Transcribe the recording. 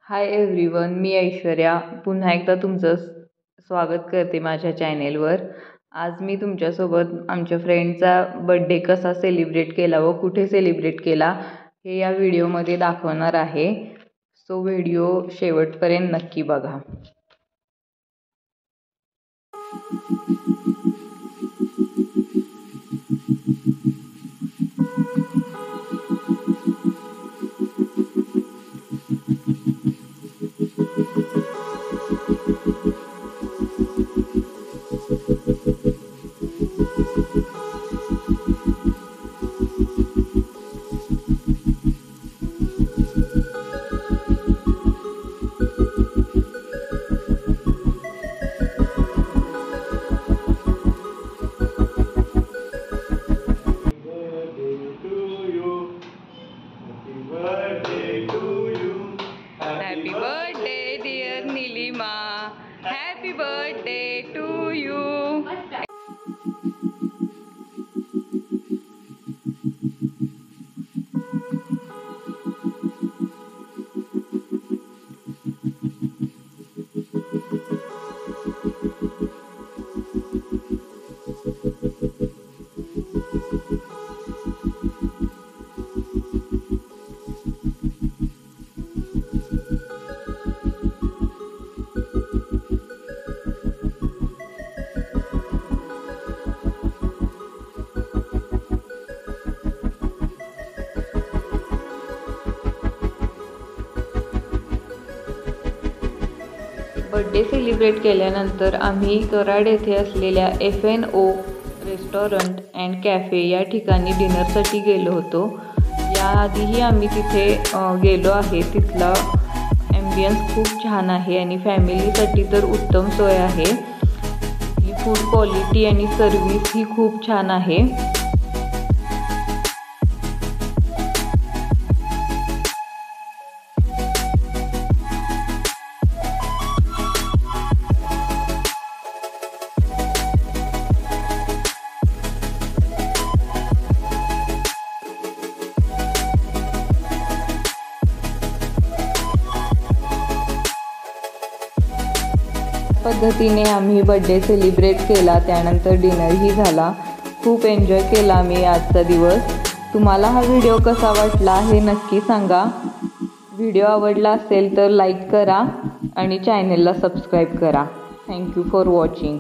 Hi everyone, मी ऐश्वर्या पुन्हा एकदा तुमचं स्वागत करते माझ्या चॅनेलवर। आज मी तुमच्यासोबत आमच्या फ्रेंडचा बर्थडे कसा सेलिब्रेट केला व कुठे सेलिब्रेट केला हे या व्हिडिओमध्ये दाखवणार आहे। सो व्हिडिओ शेवटपर्यंत नक्की बघा। Happy birthday dear Nilima, happy birthday to you। Birthday celebrate केल्यानंतर आम्ही कराड येथे असलेल्या FNO रेस्टॉरंट अँड कॅफे या ठिकाणी डिनरसाठी गेलो होतो। याआधीही आम्ही तिथे गेलो आहे। तिथला ॲम्बियन्स खूप छान आहे आणि फॅमिलीसाठी तर उत्तम सोय आहे। ही फूड क्वालिटी आणि सर्विस ही खूप छान आहे। पद्धतीने आम्ही बर्थडे सेलिब्रेट केला, त्यानंतर डिनरही झाला। खूप एन्जॉय केला आम्ही आजचा दिवस। तुम्हाला हा व्हिडिओ कसा वाटला हे नक्की सांगा। व्हिडिओ आवडला असेल तर लाईक करा आणि चॅनलला सबस्क्राईब करा। Thank you for watching.